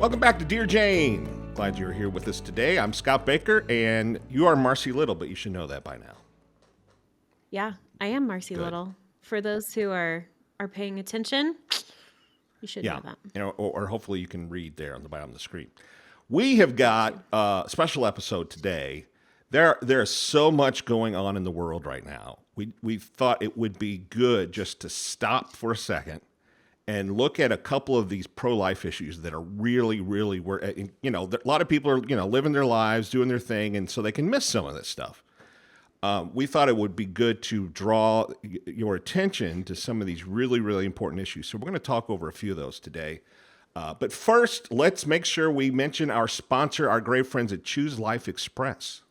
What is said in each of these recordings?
Welcome back to Dear Jane. Glad you're here with us today. I'm Scott Baker, and you are Marcie Little, but you should know that by now. Yeah, I am Marcie Good. Little. For those who are paying attention, you should know that. Or hopefully you can read there on the bottom of the screen. We have got a special episode today. There's so much going on in the world right now. We thought it would be good just to stop for a second and look at a couple of these pro-life issues that are really, really, a lot of people are, living their lives, doing their thing, and so they can miss some of this stuff. We thought it would be good to draw your attention to some of these really, really important issues. So we're going to talk over a few of those today. But first, let's make sure we mention our sponsor, our great friends at Choose Life Express.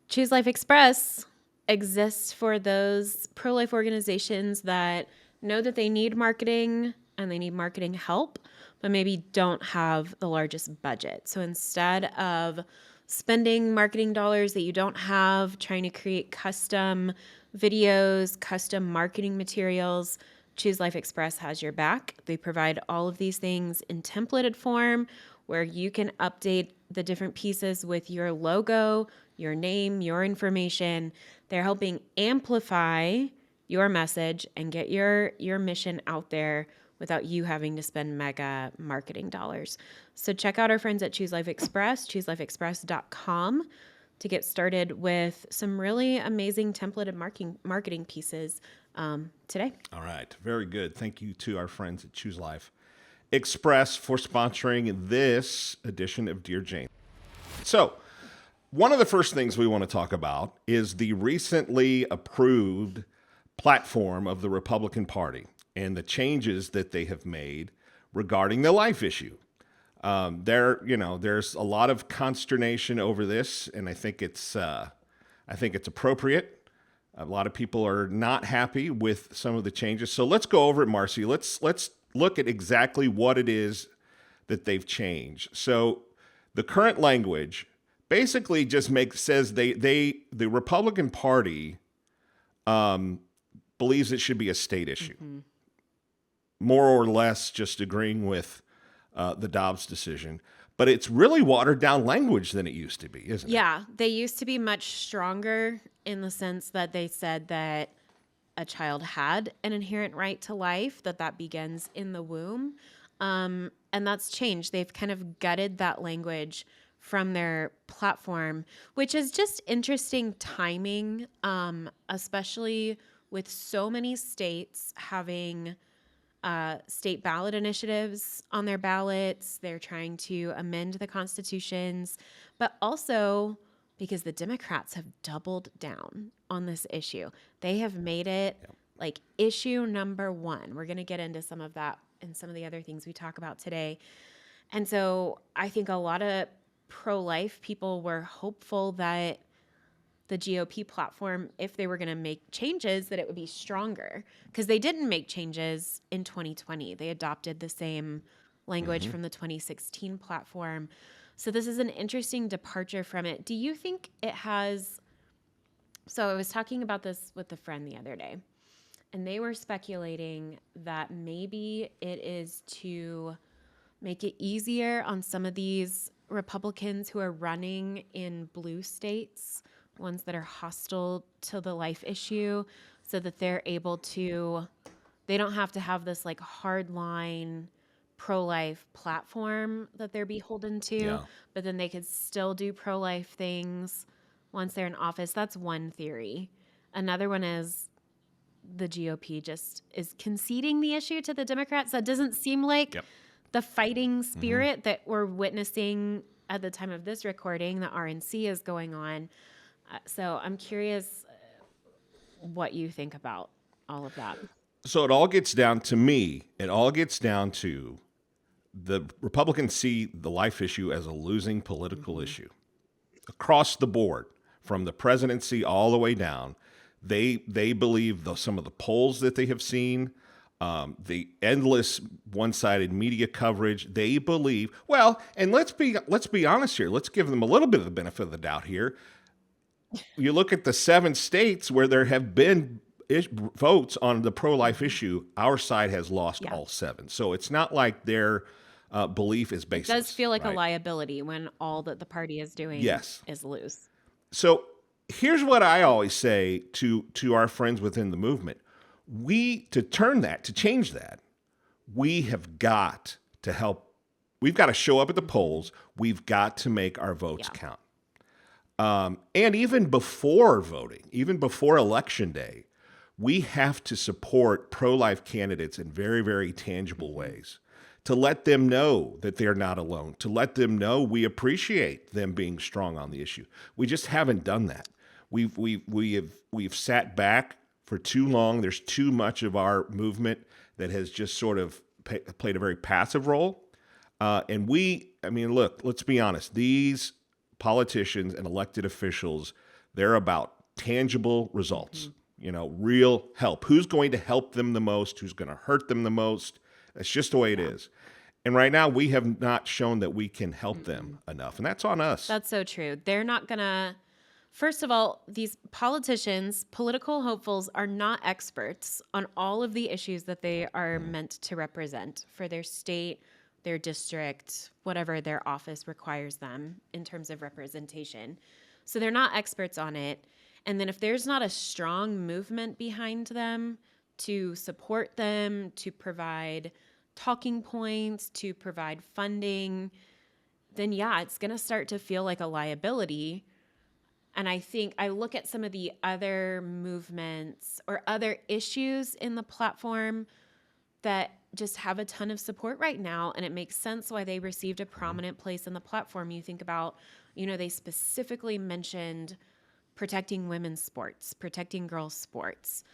Choose Life Express exists for those pro-life organizations that know that they need marketing and they need marketing help, but maybe don't have the largest budget. So instead of spending marketing dollars that you don't have, trying to create custom videos, custom marketing materials, Choose Life Express has your back. They provide all of these things in templated form where you can update the different pieces with your logo, your name, your information. They're helping amplify your message and get your mission out there without you having to spend mega marketing dollars. So check out our friends at Choose Life Express, chooselifeexpress.com, to get started with some really amazing templated marketing pieces today. All right. Very good. Thank you to our friends at Choose Life Express for sponsoring this edition of Dear Jane. So, one of the first things we want to talk about is the recently approved platform of the Republican Party and the changes that they have made regarding the life issue. There's a lot of consternation over this, and I think it's appropriate. A lot of people are not happy with some of the changes. So let's go over it, Marcie. Let's look at exactly what it is that they've changed. So the current language basically just says the Republican Party believes it should be a state issue, more or less just agreeing with the Dobbs decision. But it's really watered down language than it used to be, isn't it? Yeah, they used to be much stronger in the sense that they said that a child had an inherent right to life, that begins in the womb. And that's changed. They've kind of gutted that language from their platform, which is just interesting timing, especially with so many states having state ballot initiatives on their ballots. They're trying to amend the constitutions, but also because the Democrats have doubled down on this issue. They have made it like issue number one. We're going to get into some of that and some of the other things we talk about today. And so I think a lot of pro-life people were hopeful that the GOP platform, if they were going to make changes, that it would be stronger, because they didn't make changes in 2020. They adopted the same language from the 2016 platform. So this is an interesting departure from it. Do you think it has... So I was talking about this with a friend the other day, and they were speculating that maybe it is to make it easier on some of these Republicans who are running in blue states, ones that are hostile to the life issue, so that they're able to, they don't have to have this like hardline pro-life platform that they're beholden to, but then they could still do pro-life things once they're in office. That's one theory. Another one is the GOP just is conceding the issue to the Democrats. That doesn't seem like the fighting spirit that we're witnessing at the time of this recording. The RNC is going on. So I'm curious what you think about all of that. So it all gets down to the Republicans see the life issue as a losing political issue across the board, from the presidency all the way down. They believe some of the polls that they have seen, the endless one-sided media coverage. They believe, well, and let's be honest here. Let's give them a little bit of the benefit of the doubt here. You look at the 7 states where there have been votes on the pro-life issue, our side has lost Yeah. all 7. So it's not like their belief is It baseless. does feel like a right? liability when all that the party is doing Yes. is lose. So here's what I always say to our friends within the movement. To change that, we have got to help. We've got to show up at the polls. We've got to make our votes Yeah. count. And even before voting, even before Election Day, we have to support pro-life candidates in very, very tangible ways to let them know that they're not alone, to let them know we appreciate them being strong on the issue. We just haven't done that. We've sat back for too long. There's too much of our movement that has just sort of played a very passive role. Look, let's be honest. These politicians and elected officials, they're about tangible results, real help. Who's going to help them the most? Who's going to hurt them the most? That's just the way it is. And right now, we have not shown that we can help them enough. And that's on us. That's so true. They're not going to, first of all, these politicians, political hopefuls, are not experts on all of the issues that they are meant to represent for their state, their district, whatever their office requires them in terms of representation. So they're not experts on it. And then if there's not a strong movement behind them to support them, to provide talking points, to provide funding, then yeah, it's going to start to feel like a liability. And I think I look at some of the other movements or other issues in the platform that just have a ton of support right now. And it makes sense why they received a prominent place in the platform. You think about, they specifically mentioned protecting women's sports, protecting girls' sports.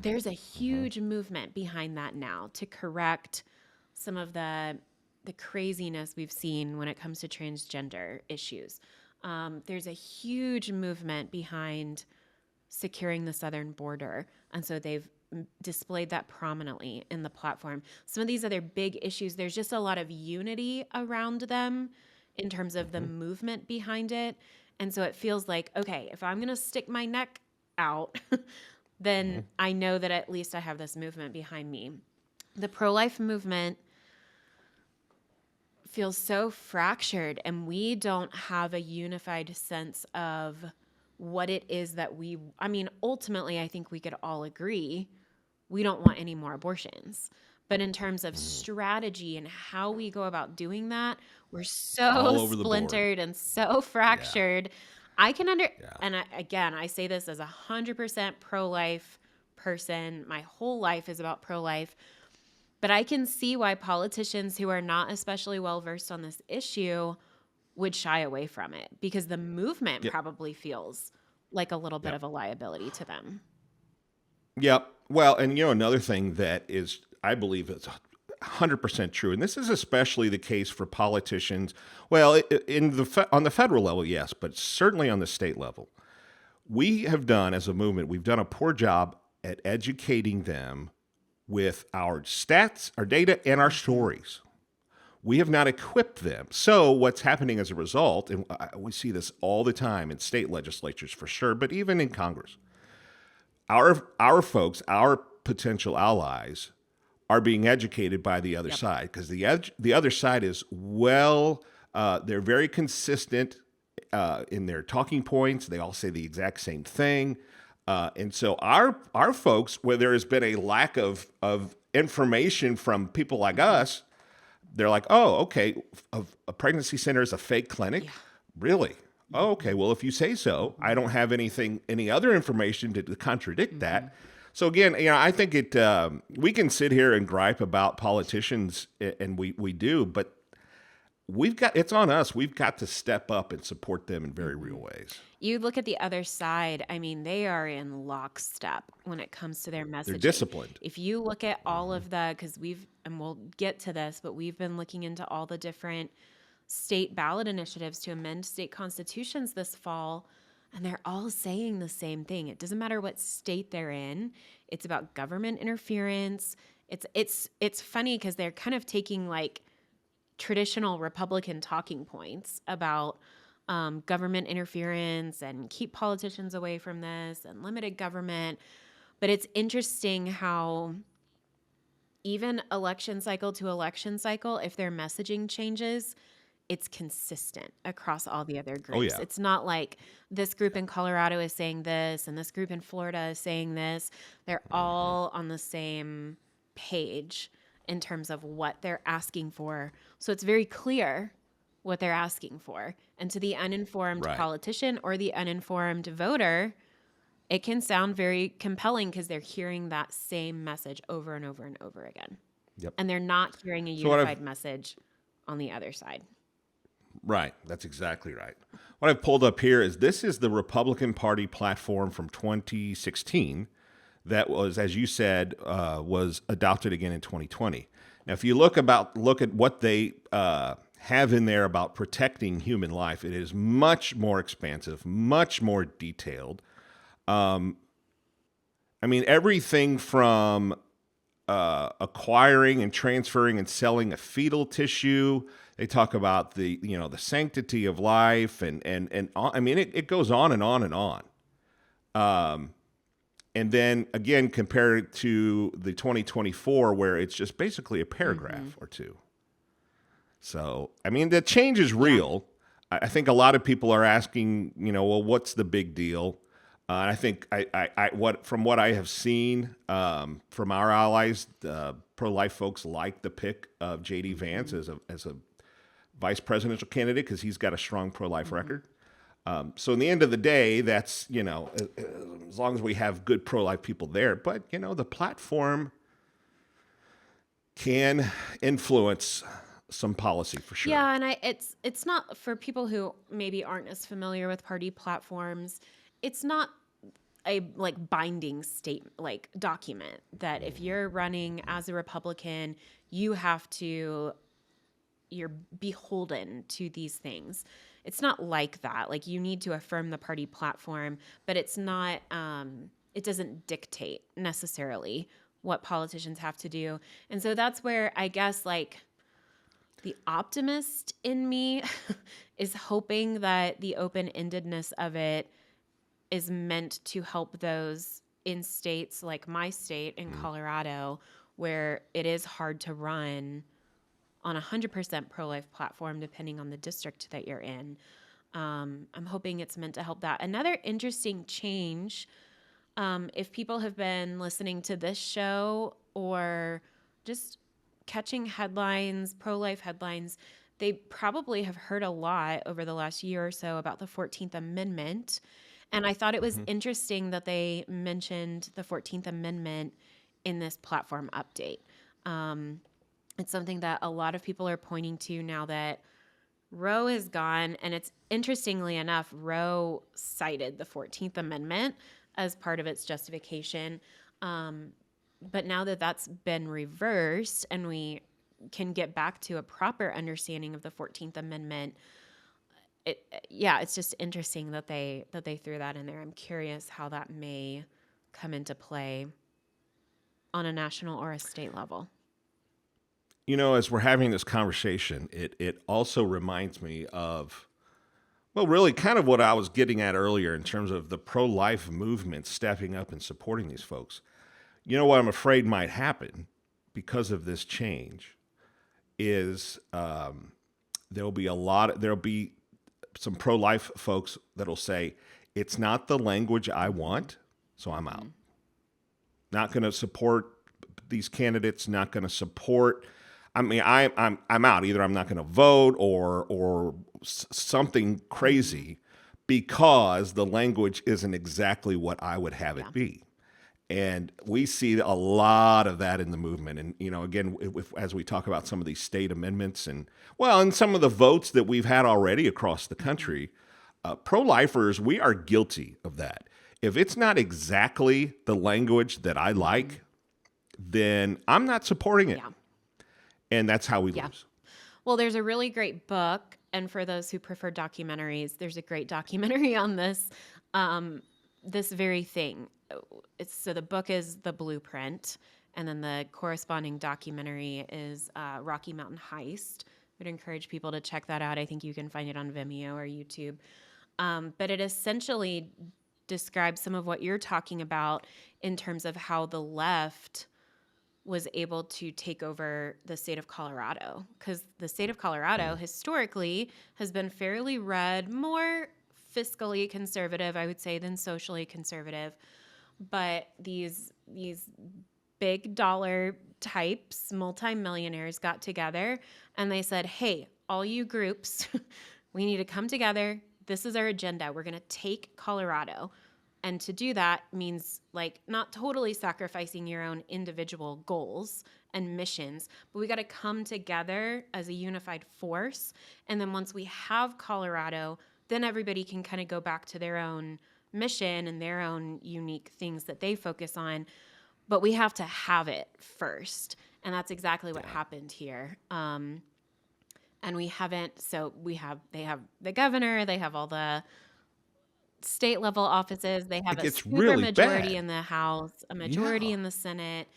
There's a huge movement behind that now to correct some of the craziness we've seen when it comes to transgender issues. There's a huge movement behind securing the southern border. And so they've displayed that prominently in the platform. Some of these other big issues, there's just a lot of unity around them in terms of the movement behind it. And so it feels like, okay, if I'm going to stick my neck out, then I know that at least I have this movement behind me. The pro-life movement feels so fractured, and we don't have a unified sense of what it is that ultimately, I think we could all agree we don't want any more abortions. But in terms of strategy and how we go about doing that, we're All so over the board. splintered and so fractured. I can I say this as 100% pro-life person. My whole life is about pro-life. But I can see why politicians who are not especially well-versed on this issue would shy away from it, because the movement probably feels like a little bit of a liability to them. Yep. Well, and another thing that is, I believe, is 100% true, and this is especially the case for politicians. Well, on the federal level, yes, but certainly on the state level, we have done as a movement, we've done a poor job at educating them with our stats, our data, and our stories. We have not equipped them. So what's happening as a result, and we see this all the time in state legislatures for sure, but even in Congress, our folks, our potential allies, are being educated by the other side, because the other side is they're very consistent in their talking points. They all say the exact same thing. And so our folks, where there has been a lack of information from people like us, they're like, oh, okay, a pregnancy center is a fake clinic? Yeah. Really? Oh, okay, well, if you say so, I don't have any other information to contradict that. So again, I think we can sit here and gripe about politicians, and we do, but it's on us. We've got to step up and support them in very real ways. You look at the other side, they are in lockstep when it comes to their messaging. They're disciplined. If you look at all of because we'll get to this, but we've been looking into all the different state ballot initiatives to amend state constitutions this fall, and they're all saying the same thing. It doesn't matter what state they're in. It's about government interference. It's funny because they're kind of taking like traditional Republican talking points about government interference and keep politicians away from this and limited government. But it's interesting how even election cycle to election cycle, if their messaging changes, it's consistent across all the other Oh groups. yeah. It's not like this group in Colorado is saying this and this group in Florida is saying this. They're all on the same page in terms of what they're asking for. So it's very clear what they're asking for. And to the uninformed Right. politician or the uninformed voter, it can sound very compelling because they're hearing that same message over and over and over again. Yep. And they're not hearing a So what I've unified message on the other side. Right. That's exactly right. What I've pulled up here is this is the Republican Party platform from 2016 that was, as you said, was adopted again in 2020. Now, if you look at what they have in there about protecting human life, it is much more expansive, much more detailed. I mean, everything from acquiring and transferring and selling of fetal tissue. They talk about the sanctity of life and I mean it goes on and on and on. And then again compare it to the 2024 where it's just basically a paragraph or two. So I mean the change is real. I think a lot of people are asking, well, what's the big deal? And I think from what I have seen from our allies, pro-life folks like the pick of J.D. Vance as a vice presidential candidate because he's got a strong pro-life record. So in the end of the day, that's as long as we have good pro-life people there. But the platform can influence some policy for sure. Yeah, and it's not for people who maybe aren't as familiar with party platforms. It's not a binding document that if you're running as a Republican, you're beholden to these things. It's not like that. Like you need to affirm the party platform, but it's not. It doesn't dictate necessarily what politicians have to do, and so that's where I guess the optimist in me is hoping that the open-endedness of it is meant to help those in states like my state in Colorado, where it is hard to run on 100% pro-life platform, depending on the district that you're in. I'm hoping it's meant to help that. Another interesting change, if people have been listening to this show or just catching headlines, pro-life headlines, they probably have heard a lot over the last year or so about the 14th Amendment. And I thought it was interesting that they mentioned the 14th Amendment in this platform update. It's something that a lot of people are pointing to now that Roe is gone. And it's interestingly enough, Roe cited the 14th Amendment as part of its justification. But now that that's been reversed and we can get back to a proper understanding of the 14th Amendment, it's just interesting that they threw that in there. I'm curious how that may come into play on a national or a state level. As we're having this conversation, it also reminds me of, well, really kind of what I was getting at earlier in terms of the pro-life movement stepping up and supporting these folks. What I'm afraid might happen because of this change is there'll be some pro-life folks that'll say, it's not the language I want, so I'm out. Not going to support these candidates, not going to support. I mean, I'm out. Either I'm not going to vote or something crazy because the language isn't exactly what I would have it be. And we see a lot of that in the movement. And, again, as we talk about some of these state amendments and some of the votes that we've had already across the country, pro-lifers, we are guilty of that. If it's not exactly the language that I like, then I'm not supporting it. Yeah. And that's how we lose. Well, there's a really great book. And for those who prefer documentaries, there's a great documentary on this, this very thing. So the book is The Blueprint, and then the corresponding documentary is Rocky Mountain Heist. I would encourage people to check that out. I think you can find it on Vimeo or YouTube. But it essentially describe some of what you're talking about in terms of how the left was able to take over the state of Colorado. Because the state of Colorado historically has been fairly red, more fiscally conservative, I would say, than socially conservative. But these big dollar types, multimillionaires, got together and they said, hey, all you groups, we need to come together. This is our agenda. We're going to take Colorado. And to do that means like not totally sacrificing your own individual goals and missions, but we got to come together as a unified force. And then once we have Colorado, then everybody can kind of go back to their own mission and their own unique things that they focus on. But we have to have it first. And that's exactly what happened here. And we haven't, so they have the governor, they have all the state level offices, they have a gets super really majority bad. in the House, a majority Yeah. in the Senate.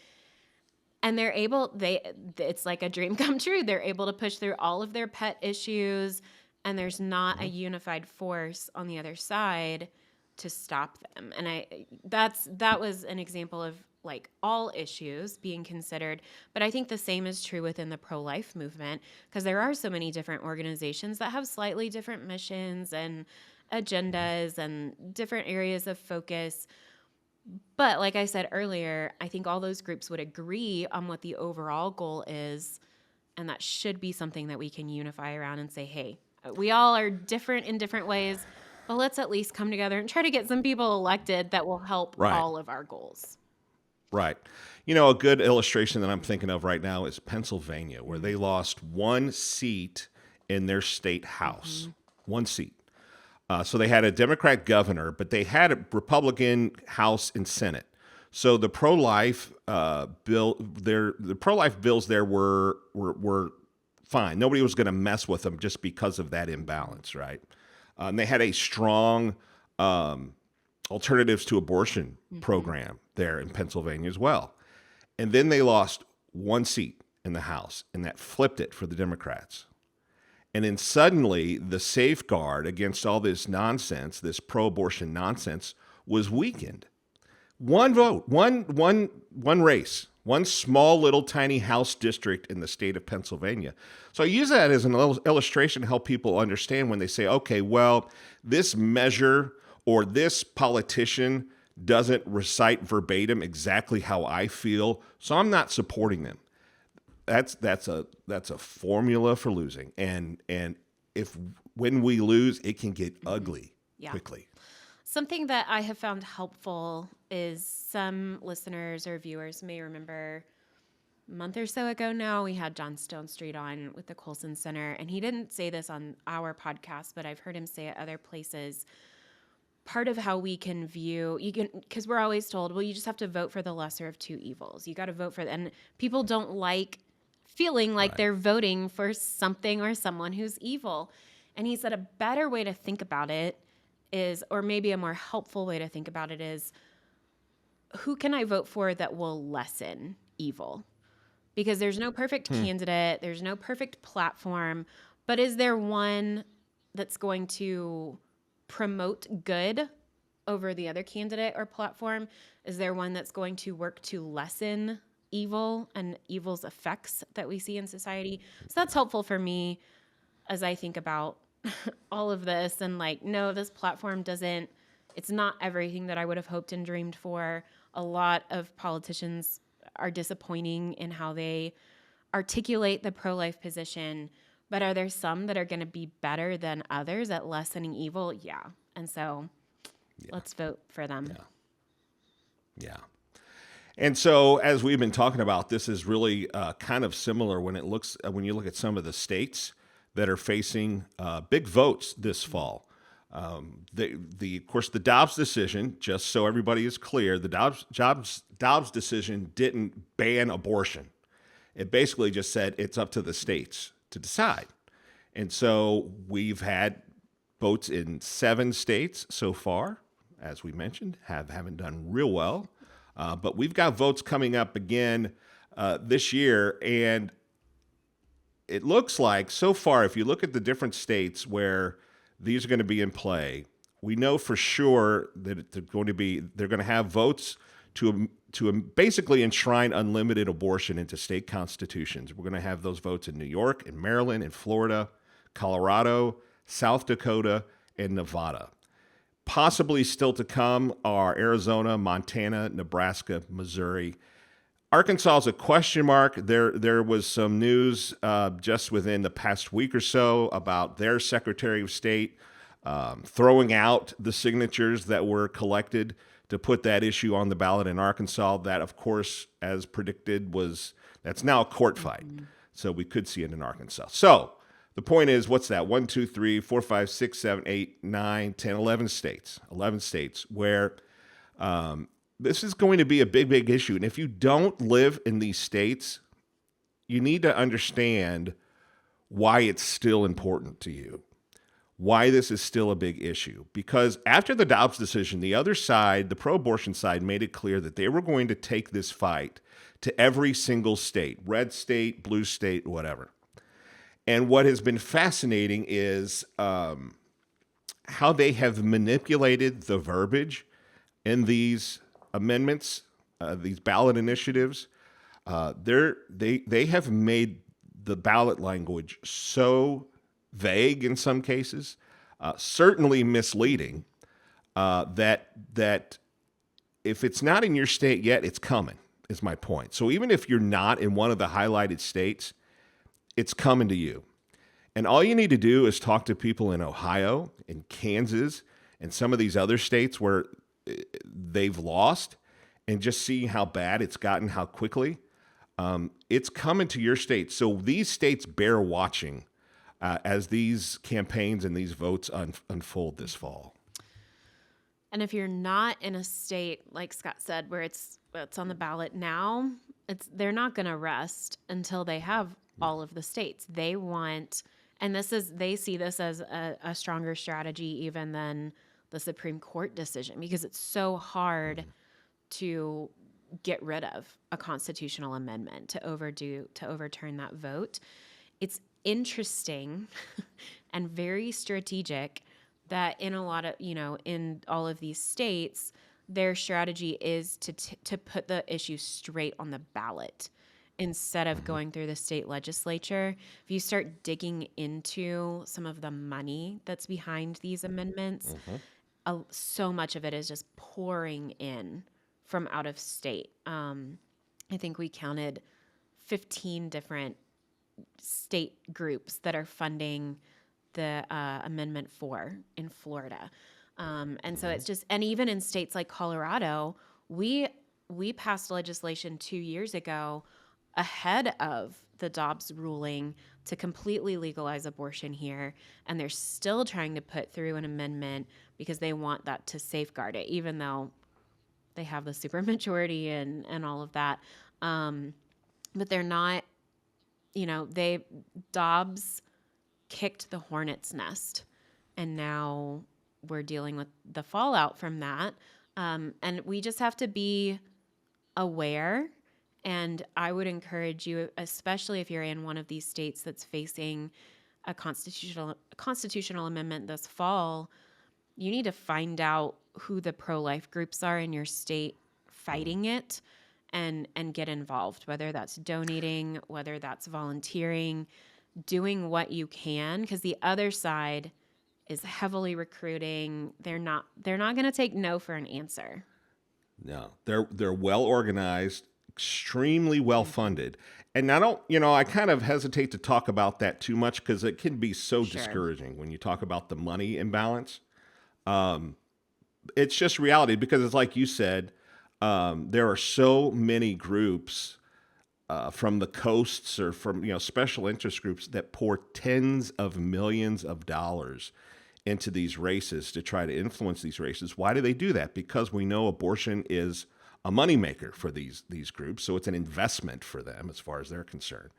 And it's like a dream come true. They're able to push through all of their pet issues, and there's not a unified force on the other side to stop them. And that was an example of like all issues being considered. But I think the same is true within the pro-life movement, because there are so many different organizations that have slightly different missions and agendas and different areas of focus. But like I said earlier, I think all those groups would agree on what the overall goal is. And that should be something that we can unify around and say, hey, we all are different in different ways, but let's at least come together and try to get some people elected that will help Right. all of our goals. Right. You know, a good illustration that I'm thinking of right now is Pennsylvania, where they lost one seat in their state house. One seat. So they had a Democrat governor, but they had a Republican House and Senate. So the pro-life the pro-life bills there were fine. Nobody was going to mess with them just because of that imbalance, right? And they had a strong alternatives to abortion program there in Pennsylvania as well. And then they lost one seat in the House, and that flipped it for the Democrats. And then suddenly the safeguard against all this nonsense, this pro-abortion nonsense, was weakened. One vote, one race, one small little tiny House district in the state of Pennsylvania. So I use that as an illustration to help people understand when they say, okay, well, this measure or this politician doesn't recite verbatim exactly how I feel, so I'm not supporting them. That's a formula for losing, and if when we lose, it can get ugly quickly. Something that I have found helpful is some listeners or viewers may remember a month or so ago now, we had John Stonestreet on with the Colson Center, and he didn't say this on our podcast, but I've heard him say it other places. Part of how we can view, because we're always told, well, you just have to vote for the lesser of two evils. You got to vote for them. And people don't like feeling like they're voting for something or someone who's evil. And he said a better way to think about it is, or maybe a more helpful way to think about it is, who can I vote for that will lessen evil? Because there's no perfect candidate, there's no perfect platform, but is there one that's going to promote good over the other candidate or platform? Is there one that's going to work to lessen evil and evil's effects that we see in society? So that's helpful for me as I think about all of this and like, no, this platform it's not everything that I would have hoped and dreamed for. A lot of politicians are disappointing in how they articulate the pro-life position, but are there some that are going to be better than others at lessening evil? Yeah. And so let's vote for them. Yeah. And so, as we've been talking about, this is really kind of similar when you look at some of the states that are facing big votes this fall. Of course, the Dobbs decision, just so everybody is clear, the Dobbs decision didn't ban abortion. It basically just said it's up to the states to decide. And so we've had votes in 7 states so far, as we mentioned, haven't done real well. But we've got votes coming up again this year. And it looks like so far, if you look at the different states where these are going to be in play, we know for sure that they're going to have votes to basically enshrine unlimited abortion into state constitutions. We're going to have those votes in New York, in Maryland, in Florida, Colorado, South Dakota, and Nevada. Possibly still to come are Arizona, Montana, Nebraska, Missouri. Arkansas is a question mark. There was some news just within the past week or so about their Secretary of State throwing out the signatures that were collected to put that issue on the ballot in Arkansas. That, of course, as predicted, that's now a court fight. So we could see it in Arkansas. So the point is, what's that? 1, 2, 3, 4, 5, 6, 7, 8, 9, 10, 11 states. 11 states where this is going to be a big, big issue. And if you don't live in these states, you need to understand why it's still important to you, why this is still a big issue. Because after the Dobbs decision, the other side, the pro-abortion side, made it clear that they were going to take this fight to every single state, red state, blue state, whatever. And what has been fascinating is how they have manipulated the verbiage in these amendments, these ballot initiatives. They have made the ballot language so vague in some cases, certainly misleading, that if it's not in your state yet, it's coming, is my point. So even if you're not in one of the highlighted states, it's coming to you. And all you need to do is talk to people in Ohio, in Kansas, and some of these other states where they've lost, and just see how bad it's gotten, how quickly. It's coming to your state. So these states bear watching as these campaigns and these votes unfold this fall. And if you're not in a state, like Scott said, where it's on the ballot now, they're not going to rest until they have all of the states. They want, and they see this as a stronger strategy even than the Supreme Court decision, because it's so hard to get rid of a constitutional amendment, to overturn that vote. It's interesting and very strategic that in a lot of, in all of these states, their strategy is to put the issue straight on the ballot instead of going through the state legislature. If you start digging into some of the money that's behind these amendments, so much of it is just pouring in from out of state. I think we counted 15 different state groups that are funding the Amendment 4 in Florida. And so it's just, and even in states like Colorado, we passed legislation 2 years ago ahead of the Dobbs ruling to completely legalize abortion here. And they're still trying to put through an amendment because they want that to safeguard it, even though they have the supermajority and all of that. But they're not, Dobbs kicked the hornet's nest, and now we're dealing with the fallout from that. And we just have to be aware. And I would encourage you, especially if you're in one of these states that's facing a constitutional amendment this fall, you need to find out who the pro-life groups are in your state fighting it and get involved, whether that's donating, whether that's volunteering, doing what you can, because the other side is heavily recruiting. They're not going to take no for an answer. No, they're well organized, extremely well funded. And I kind of hesitate to talk about that too much because it can be so discouraging when you talk about the money imbalance. It's just reality, because it's like you said, there are so many groups from the coasts or from special interest groups that pour tens of millions of dollars into these races to try to influence these races. Why do they do that? Because we know abortion is a moneymaker for these groups, so it's an investment for them as far as they're concerned.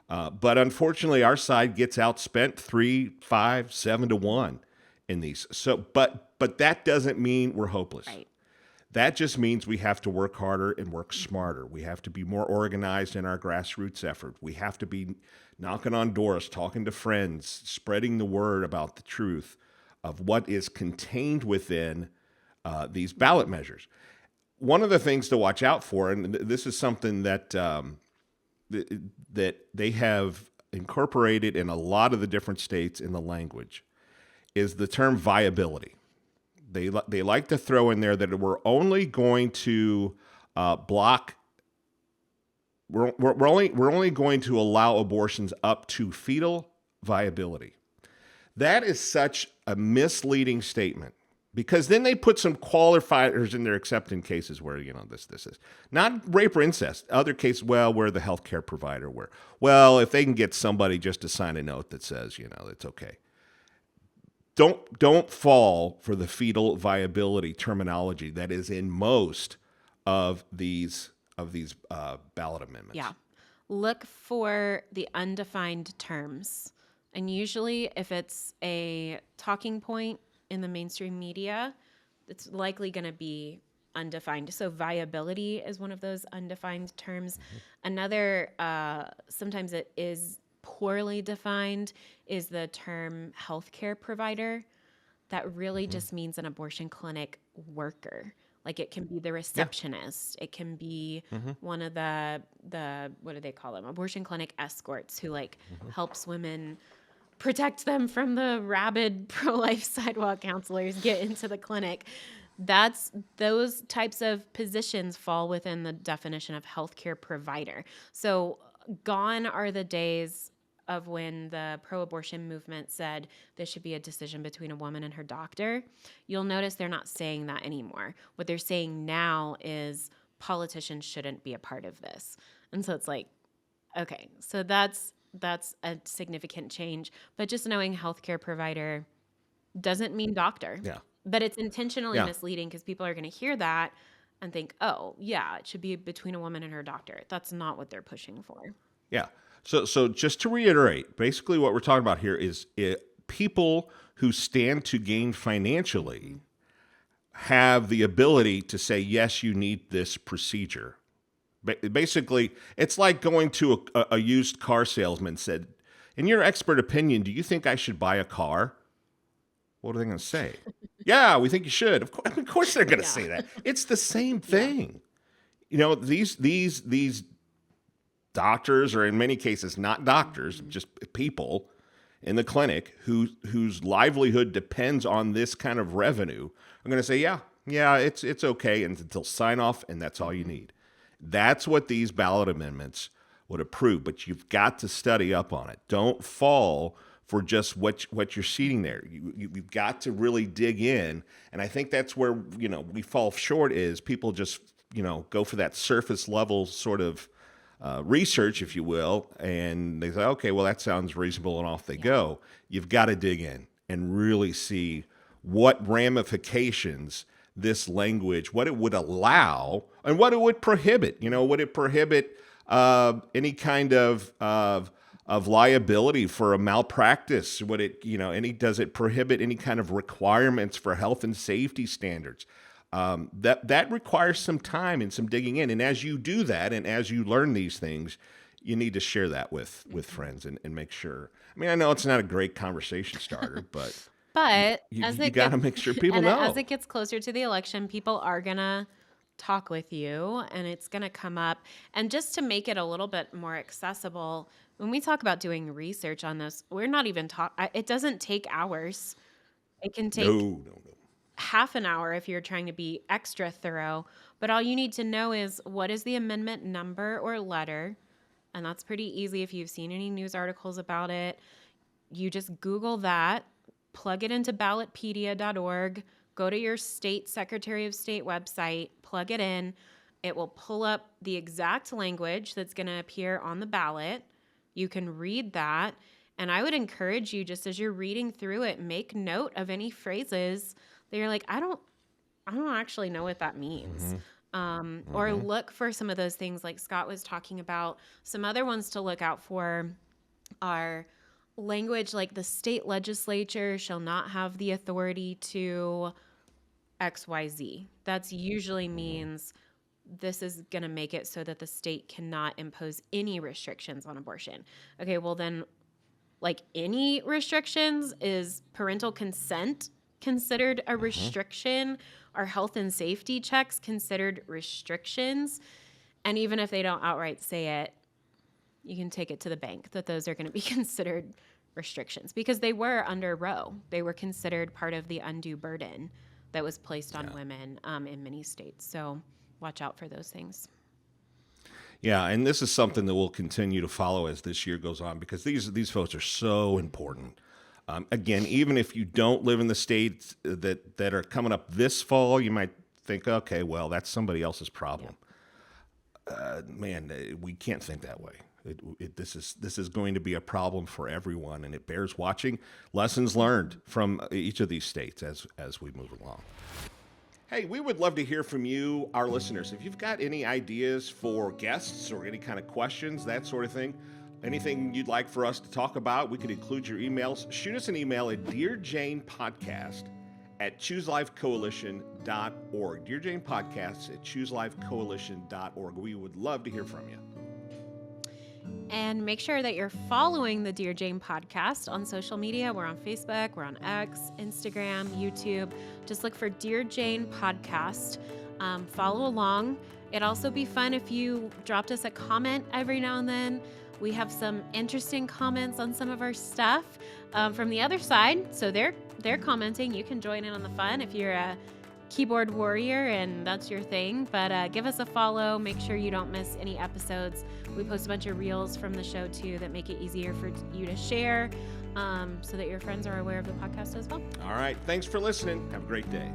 But unfortunately, our side gets outspent 3, 5, 7 to 1 in these. So, but that doesn't mean we're hopeless. Right. That just means we have to work harder and work smarter. We have to be more organized in our grassroots effort. We have to be knocking on doors, talking to friends, spreading the word about the truth, of what is contained within these ballot measures. One of the things to watch out for, and this is something that that they have incorporated in a lot of the different states in the language, is the term viability. They like to throw in there that we're only going to block. We're only going to allow abortions up to fetal viability. That is such a misleading statement, because then they put some qualifiers in there, except in cases where, this is not rape or incest. Other cases, well, where the healthcare provider, if they can get somebody just to sign a note that says, it's okay. Don't fall for the fetal viability terminology that is in most of these ballot amendments. Yeah. Look for the undefined terms. And usually if it's a talking point in the mainstream media, it's likely going to be undefined. So viability is one of those undefined terms. Another, sometimes it is poorly defined, is the term healthcare provider. That really just means an abortion clinic worker. Like, it can be the receptionist. It can be one of the what do they call them? Abortion clinic escorts who helps women, protect them from the rabid pro-life sidewalk counselors get into the clinic. Those types of positions fall within the definition of healthcare provider. So gone are the days of when the pro-abortion movement said this should be a decision between a woman and her doctor. You'll notice they're not saying that anymore. What they're saying now is politicians shouldn't be a part of this. And so it's like, okay, so that's a significant change. But just knowing healthcare provider doesn't mean doctor. Yeah. But it's intentionally misleading, because people are going to hear that and think, oh, yeah, it should be between a woman and her doctor. That's not what they're pushing for. Yeah. So just to reiterate, basically what we're talking about here is people who stand to gain financially have the ability to say, yes, you need this procedure. Basically, it's like going to a used car salesman said, in your expert opinion, do you think I should buy a car? What are they going to say? Yeah, we think you should. Of course they're going to say that. It's the same thing. These doctors, or in many cases not doctors, just people in the clinic whose livelihood depends on this kind of revenue, are going to say, yeah, it's okay, and they'll sign off, and that's all you need. That's what these ballot amendments would approve, but you've got to study up on it. Don't fall for just what you're seeing there. You've got to really dig in, and I think that's where we fall short, is people just go for that surface level sort of research, if you will, and they say, okay, well, that sounds reasonable, and off they go. You've got to dig in and really see what ramifications this language, what it would allow and what it would prohibit. Would it prohibit any kind of liability for a malpractice? Would it, does it prohibit any kind of requirements for health and safety standards? That requires some time and some digging in. And as you do that, and as you learn these things, you need to share that with friends and make sure. I mean, I know it's not a great conversation starter, but you got to make sure people know. As it gets closer to the election, people are going to talk with you, and it's going to come up. And just to make it a little bit more accessible, when we talk about doing research on this, we're not even it doesn't take hours. It can take half an hour if you're trying to be extra thorough. But all you need to know is, what is the amendment number or letter? And that's pretty easy. If you've seen any news articles about it, you just Google that, plug it into ballotpedia.org, go to your state Secretary of State website, plug it in. It will pull up the exact language that's going to appear on the ballot. You can read that. And I would encourage you, just as you're reading through it, make note of any phrases that you're like, I don't actually know what that means. Or look for some of those things like Scott was talking about. Some other ones to look out for are language like the state legislature shall not have the authority to XYZ. That's usually means this is going to make it so that the state cannot impose any restrictions on abortion. Okay, well then, like, any restrictions, is parental consent considered a restriction? Are health and safety checks considered restrictions? And even if they don't outright say it, you can take it to the bank that those are going to be considered restrictions, because they were under Roe. They were considered part of the undue burden that was placed on women in many states. So watch out for those things. Yeah, and this is something that we'll continue to follow as this year goes on, because these votes are so important. Again, even if you don't live in the states that are coming up this fall, you might think, okay, well, that's somebody else's problem. Man, we can't think that way. This is going to be a problem for everyone, and it bears watching. Lessons learned from each of these states as we move along. Hey, we would love to hear from you, our listeners. If you've got any ideas for guests or any kind of questions, that sort of thing, anything you'd like for us to talk about, we could include your emails. Shoot us an email at dearjanepodcast@chooselifecoalition.org. Dear Jane Podcasts at chooselifecoalition.org. We would love to hear from you. And make sure that you're following the Dear Jane podcast on social media. We're on Facebook, we're on X, Instagram, YouTube. Just look for Dear Jane Podcast. Follow along. It'd also be fun if you dropped us a comment every now and then. We have some interesting comments on some of our stuff from the other side. So they're commenting. You can join in on the fun if you're a keyboard warrior and that's your thing. But give us a follow. Make sure you don't miss any episodes. We post a bunch of reels from the show too that make it easier for you to share so that your friends are aware of the podcast as well. All right. Thanks for listening. Have a great day.